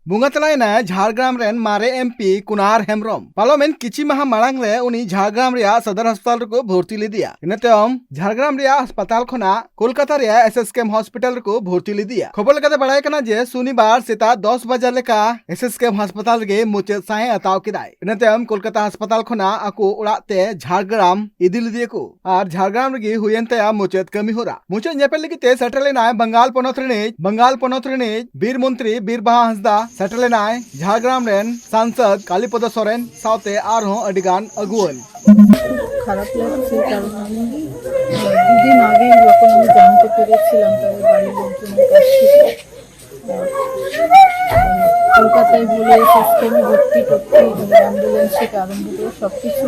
बुंगातलायना Jhargram rain मारे MP Kunar Hembrom parliament किछि माह मांग रे उनी झारग्राम रिया सदर अस्पताल को भर्ती लेदिया इनतेम झारग्राम रिया अस्पताल खना कोलकाता रिया एसएसकेएम हॉस्पिटल को भर्ती लेदिया खबर लेकाते बड़ाय कना जे शनिवार सेता 10 बजे लेका एसएसकेएम हॉस्पिटल गे मुचाद साहे अताव केदाय इनतेम कोलकाता अस्पताल खना आको उड़ाते झारग्राम इदी लेदिया को आर झारग्राम रेगे हुयेनते मुचाद कमी होरा मुचाद नेपेल लेगिते सेटलेना बंगाल पोनोत रिनिज बीर मंत्री बीरबाहा हंसदा सेटलेनाय झारग्राम रेन सांसद कालीपद सोरेन साउते आरहों अडिगान अगुवन খারাপ লাগছে কারণ আমি দুদিন আগে যখন আমি জানতে পেরেছিলাম তাদের বাড়ির লোকজনের কাছ থেকে কলকাতায় বলে সিস্টেমে ভর্তি করতে অ্যাম্বুলেন্স থেকে আরম্ভ করে সব কিছু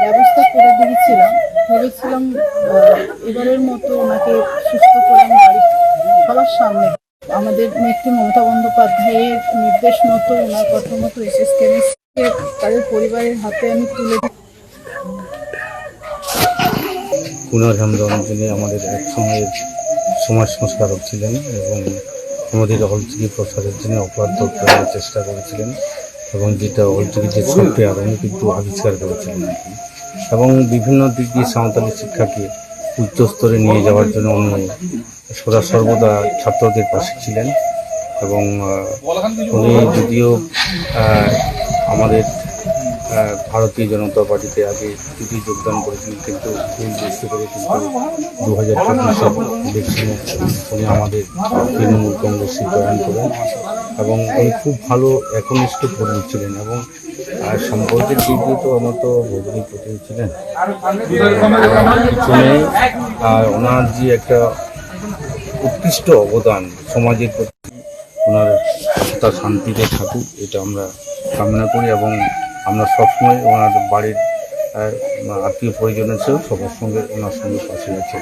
ব্যবস্থা করে দিয়েছিলাম ভেবেছিলাম এবারের মতো ওনাকে সুস্থ করে আমি বাড়ি সবার সামনে আমাদের নেত্রী মমতা বন্দ্যোপাধ্যায়ের নির্দেশ মতো ওনার কথা মতো এসএসকেএমকে তাদের পরিবারের হাতে আমি তুলে দিই। কুনার হেমব্রম যিনি আমাদের এক সময়ের সমাজ সংস্কারক ছিলেন এবং আমাদের অলচিকি প্রসারের জন্য অক্লান্ত প্রয়াসের চেষ্টা করেছিলেন এবং যেটা অলচিকি যে সফটওয়্যার উনি কিন্তু আবিষ্কার করেছিলেন এবং বিভিন্ন দিক দিয়ে সাঁওতালি শিক্ষাকে উচ্চস্তরে নিয়ে যাওয়ার জন্য উনি সর্বদা ছাত্রদের পাশে ছিলেন এবং উনি যদিও আমাদের ভারতীয় জনতা পার্টিতে আগে যদি যোগদান করেছিলেন কিন্তু ভুল বুঝতে পেরে কিন্তু 2024 ইলেকশনে উনি আমাদের তৃণমূল কংগ্রেসে জয়েন করেন এবং উনি খুব ভালো একনিষ্ঠ কর্মী ছিলেন এবং সম্পর্কের দিক দিয়ে তো আমার তো ভগ্নী প্রতিম ছিলেন পিছনে ওনার যে একটা উৎকৃষ্ট অবদান সমাজের প্রতি ওনার আত্মা শান্তিতে থাকুক এটা আমরা কামনা করি এবং আমরা সবসময় ওনার বাড়ির আত্মীয় পরিজনের চেয়েও সবার সঙ্গে ওনার সঙ্গে পাশে আছি।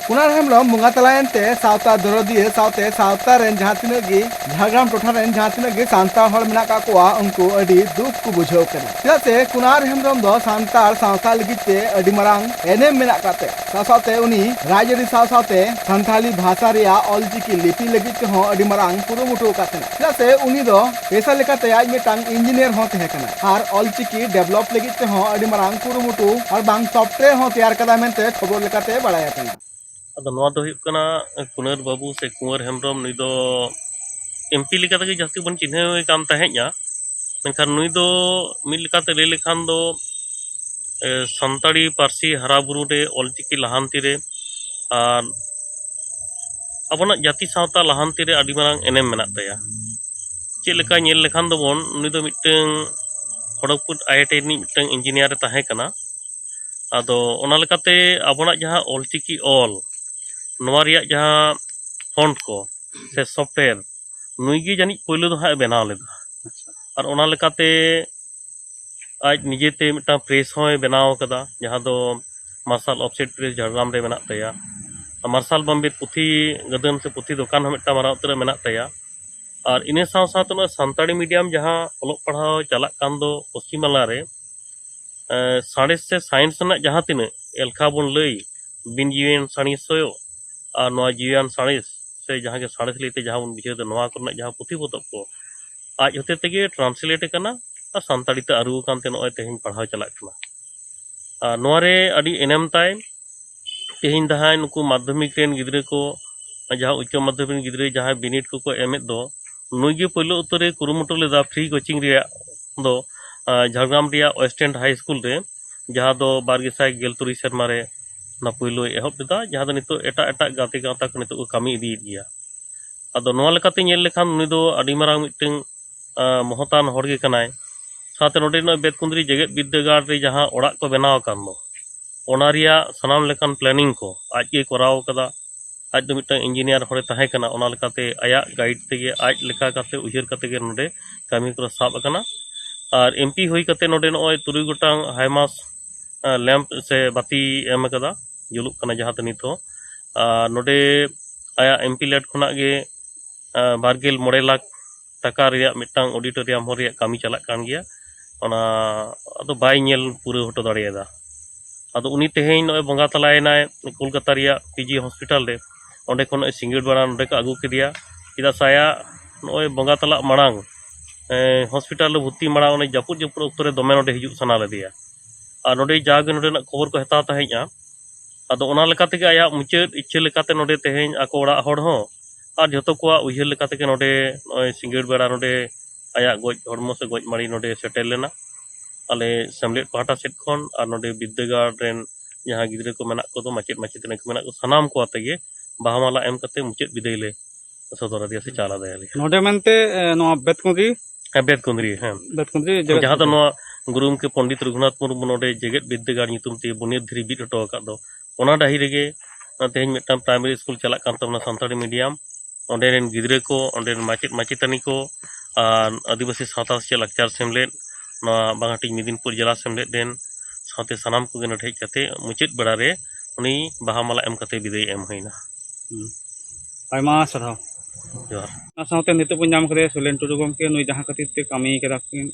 कुनार हेम्ब्रम बुंगातलायनते सावता दरदिए सावते सावता रेन जहां तिनाग गे झारग्राम टोठा रेन जहां तिनाग गे सांताल हड़ मेना का कोआ उनको अडी दुख को बुझाव कना चेदाते कुनार हेम्ब्रम दो सांताल सावता लगिते अडी मरांग एनेम मेना काते सावते उनी राजरी सावते संथाली भाषा रिया ऑलचिकी लिपि लगित हो अडी मरांग पुरुमुटो कातेना चेदाते उनी दो पेशा लेकाते आज मिटांग इंजीनियर हो तहे कना आर ऑलचिकी डेवलप लगित हो अडी मरांग पुरुमुटो और बांग सॉफ्टवेयर हो तैयार कदा मेनते खबर लेकाते बड़ाय कना अदो नवा दो हुयुग कना कुनार बाबू से कुंवर हेम्ब्रम नुई दो एमपी लेका तक जास्ती बन चिन्हे काम तहे냐 मेनखान नुई दो मिल लेकाते ले लेखान दो संताड़ी पारसी हराबुरु रे ऑलचिकी लहांती रे आर अबना जाति सावता लहांती रे आदि मारांग एनेम मेना तया चे लेका नेल लेखान दो बन नुई दो मिटeng खड़गपुर आईआईटी नि मिटeng इंजीनियर रे ताहे कना आदो ओना लेकाते अबना जहां ऑलचिकी ऑल नवा रिया जहां फॉन्ट को से सॉफ्टवेयर नुई गे जानी पहले दो हाय बनाव लेदा और ओना लेकाते आज निजेते मिटा प्रेस होय बनाव कदा जहां दो मार्शल ऑफसेट प्रेस झारग्राम रे मेना तया मार्शल बम्बे पुथी गदन से पुथी दुकान हम मिटा मारा उतर मेना तया और इने साव साथ तो संताड़ी मीडियम जहां ऑलोक पढ़ाव चला कान दो पश्चिम बांग्ला रे साइंस से साइंस ना जहां तिने एलखा बन लई बिन जीवन साइंस होयो और नवा जीवन साइंस से जहां के साइंस लेते जहां बन बुझे नवा करना जहां पुथी पोतब को आज होते तेगे ट्रांसलेट करना और संताड़ी ते आरु कानते नय तेहिन पढ़ाव चला कना नवा रे अडी एनेम ताय तेहिन दहाय नुकु माध्यमिक रेन गिद्रे को जहां उच्च माध्यमिक गिद्रे जहां बिनिट को एमेद दो नुई पहले उतरे कुरुमुटु लेदा फ्री कोचिंग रिया दो झारग्राम रिया वेस्टर्न हाई स्कूल रे जहां दो 2013 सेरमा रे ना पहले एहब लेदा जहां दो नितो एटा एटा गाते गाता को नितो कमी इदी दिया अदो नवा लेकाते नेल लेखान नुई दो अडी मारांग मिटeng महतान हड़ गे कनाय साथे नोडे न बेतकुंद्री जेगेत विद्यागार रे जहां ओड़ा को बनाव कान दो ओना रिया सनाम लेखान प्लानिंग को आज के कराव कदा आज दो मिटeng इंजीनियर हड़े ताहे कना ओना लेकाते आया गाइड तेगे आज लेका काते उहिर काते गे नोडे कामी को साब अकना और एमपी हुई कते नोडे नय 3 गोटांग हाईमास लैंप से बाती एम कदा जुलुक कना जहां तनित हो नोडे आया एमपी लेट खुना गे 2.9 लाख टाका रिया मिटांग ऑडिटोरियम हो रिया कामी चला कान गया ओना अदो बाय नेल पूरे हटो दाड़ेदा अदो उनी तेहेन नय बंगा तलायनाय कोलकाता रिया पीजी हॉस्पिटल रे ओंडे खन सिंगड़ बाड़ा नोडे का आगू केदिया चेदा साया नॉय बंगा तला मांग हॉस्पिटल भर्ती मांग उन्हें जापुर जापुर उक्तरे दमे नोडे हिजुग सना लेदिया और नोडे जागे नोडे खबर को हताव तहेña अदो ओना लेकाते के आया मुचाद इच्छा लेकाते नोडे तेहेñ आको ओड़ा हड़ हो और जतो को उयहर लेकाते के नोडे नॉय सिंगड़ बेड़ा नोडे आया गज हड़मो से गज मारी नोडे सेटेल लेना आले सेमलेट पाटा सेट खन और नोडे विद्यागार रेन जहाँ गिद्रे को मेना को तो माचेद माचेद को मेना को सनाम को आते गे बाहामाला एम कते मुचाद विदाय ले सदर दिया से चाला दयाले नोडे मनते नो बेतकुंदी बेद कुंद्री जहाँ तो गुरुम के पंडित रघुनाथ मुर्मू नोडे जेगेत विद्यागार नितुम ते बुनियाद धरी बिद हटो आकाद दो ओना डाही रेगे तेहेñ मिदटां प्राइमरी स्कूल चलाक कान तबना सानताड़ी मीडियम ओंडे रेन गिद्रे को ओंडे माचेद माचेतानी को और आदिवासी सावता से लाकचार सेमलेद नोआ बांगाटी मिदिनपुर जिला सेमलेद रेन सावते सनाम को गे नोडे हेज कते मुचाद बेड़ा रे उनी बाहामाला एम कते विदाय एम होइना आयमा सराव जोहार ना सावते नितो बन नाम करे सोलेन टुडू गमके नुई जहाँ खातिर ते कामी करा किन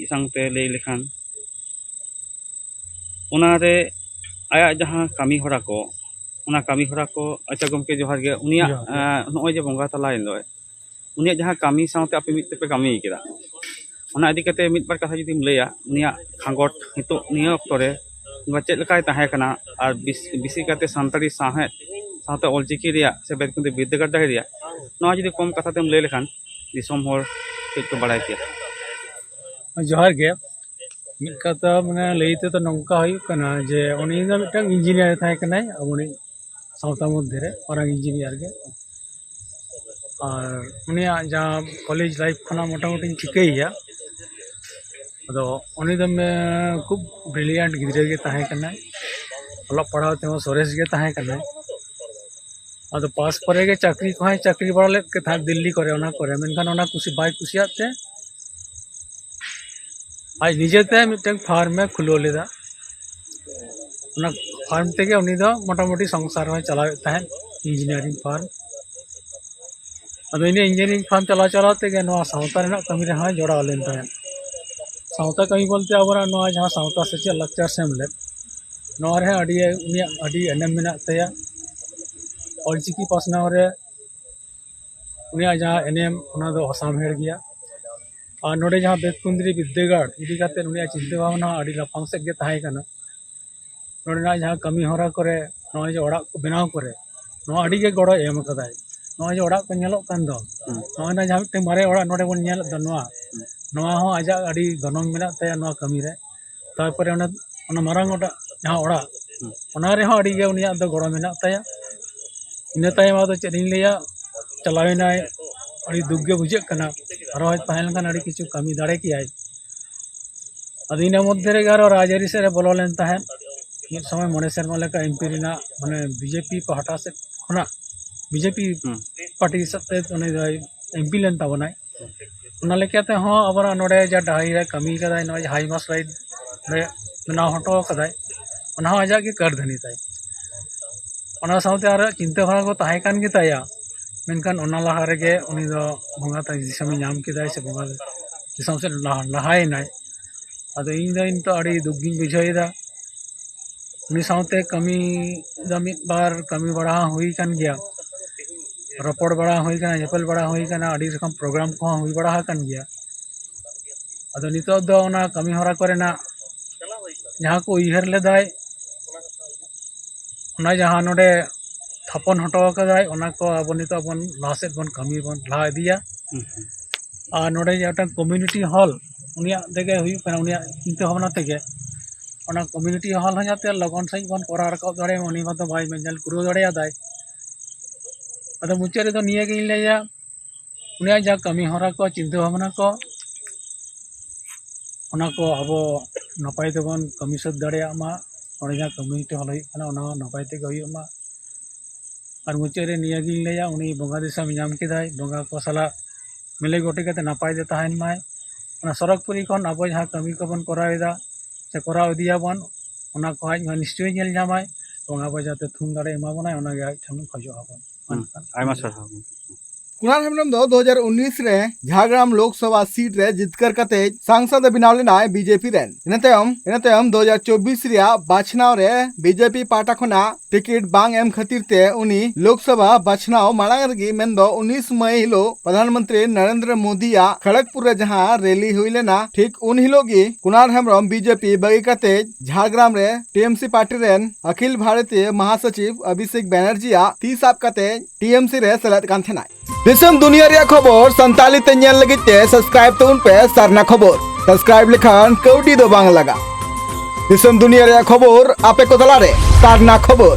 संगते ले लेखान ओना रे आया जहाँ कामी होरा को ओना कामी होरा को अच्छा गमके जोहार गे उनिया नोय जे बंगा तला इनलोय उनिया जहाँ कामी सावते आपे मित पे कामी केदा ओना इदी कते मित बार कथा जुदीम लैया उनिया खांगोट हितो निया अक्तरे बा चेद लकाय ताहे कना और बिसी कते सानताड़ी साहे सावते ऑलचिकी रिया से बेदकुंदी विद्यागार दाही रिया नोआ जुदी कम कथा तेम लैय लेखान दिसोम होर चेद को बाड़ाय किया जोहार गे मिद कथा माने लैते तो नौका हुई कना जे उनी दा मिदटां इंजिनियर थाय कनाय उनी सावता मध्य रे मारांग इंजिनियर गे और उनिया जहाँ कॉलेज लाइफ खना मोटामुटी चिकाइया अदो उनी दा खूब ब्रिलियंट गिद्रे गे ताहे कनाय ऑलग पढ़ाव ते सोरेस गे ताहे कनाय अदो पास परे गे चाकरी को चाकरी बड़ा लेत के था दिल्ली करे ओना करे मेनखान ओना कुसी बाय कुसियात ते आज निजेते मिदटां फार्म में खुलो लेदा ओना फार्म तेगे उनी दो मोटामुटी संसार में चलावे ताहेन इंजीनियरिंग फार्म अदो इने इंजीनियरिंग फार्म चला चला तेगे नोआ सावता रेना कमी रे हां जोड़ा लेन ताहेन सावता कमी बोलते आबरा नोआ जहां सावता सेचे लाकचार सेमलेद नोआ रे अडी उनिया अडी एनएम मेना तया ऑलचिकी पासनाव रे उनिया जहां एनएम ओना दो आसाम हेड़ गया और नोडे जहाँ बेतकुंद्री विद्यागार इदी काते उनिया चिंता भावना अडी लाफांग सेद गे ताहे कना नोडे ना जहाँ कमी होरा करे नोआ जे ओड़ा को बनाव करे नोआ अडी गे गड़ो एम कदाय नोआ जे ओड़ा को नेलोक कान दो नोआ ना जहाँ मिदटां मारे ओड़ा नोडे बोन नेल द नोआ हो आजा अडी गनंग मेना तया नोआ कमी रे तारपरे ओना मारांग ओड़ा जहाँ ओड़ा ओना रे हो अडी गे उनिया दो गड़ो मेना तया इना तायम आदो चेद इन लैया चलावेनाय अड़ी दुख गे बुझे कना आरो ताहेन खान अड़ी किछु कमी दाड़े कियाय अदो इना मध्य रे आरो राजआरी से रे बोलो लेन ताहेन मिद समय मने सेरमा लेका एमपी रिना माने बीजेपी पाहटा से खना बीजेपी पार्टी सते उनी एमपी लेन ताबनाय ओना लेकाते हो अबरा नोडे जा डाही रे कमी कदाय नो हाई मास राइड रे बनाव हटो कदाय ओना हो आजा के कर धनी ताय ओना सावते आरो चिंता भावना को ताहे कान गे ताया मेनखान ओना लहा रेगे उनी दो बंगा ताई दिसम नाम किदाय से बंगा दिसम से लहाय नाय अदो इन दो इन तो अड़ी दुगिन बुझाइदा उनी सावते कमी दा मिद बार कमी बड़ा हुई कान गया रपड़ बड़ा हुई काना जपल बड़ा हुई काना अड़ी रकम प्रोग्राम को हुई बड़ा कान गया अदो नितो दो ओना कमी होरा करेना जहाँ को उइहर लेदाय ओना जहाँ नोडे थापन हटो कदाय ओना को अब नितो बन लासेत बन कमी बन ला इदिया और नोडे जेटा कम्युनिटी हॉल उनिया देगे हुई कना उनिया चिंता भावना तेगे ओना कम्युनिटी हॉल हो जाते लगन सही बन करा रकाब दाड़े उनी मतो भाई मेंजल कुरो दाड़े आदाय अदो मुचे रे तो निये गे लेया उनिया जा कमी होरा को चिंता भावना को ओना को अब नपाय तेबन कमी सद दाड़े मा ओने जा कम्युनिटी हॉल हुई कना ओना नपाय तेगे हुई मा और मुचे रे निये गे लेया उनी बंगा दिसम नाम किदाय बंगा को सला मिले गोटे कते नपाय दे ताहेन माय ओना सरकपुरी खन अब जहाँ कमी को बन करावेदा से कराव इदिया बन ओना को आज निश्चय नेल जामाय बंगा बजाते थुम दाड़े एमा बनाय ओना गे आज ठन खजो हबन आयमा सराव। कुणार हेम्ब्रम दो 2019 रे झारग्राम लोकसभा सीट रे जितकर कते सांसद बनाव लेनाय बीजेपी रेन इनतेम 2024 रिया बाछनाव रे बीजेपी पार्टा खना टिकट बांग एम खातिर ते उनी लोकसभा बाछनाव मांग रगी मेन दो 19 मई हिलो प्रधानमंत्री नरेंद्र मोदी या खड़गपुर रे जहां रैली हुई लेना ठीक उन हिलोगी कुणार हेम्ब्रम बीजेपी बगी कते झारग्राम रे TMC party rain Akhil Bharatiya महासचिव अभिषेक बैनर्जी या ती साब कते टीएमसी रे सेलेद कान थेनाय दिसम दुनिया रे खबर संताली ते नेल लगित ते सब्सक्राइब तउन पे सरना खबर सब्सक्राइब लेखान कौडी दो बांग लगा दिसम दुनिया रे खबर आपे को तला रे सरना खबर।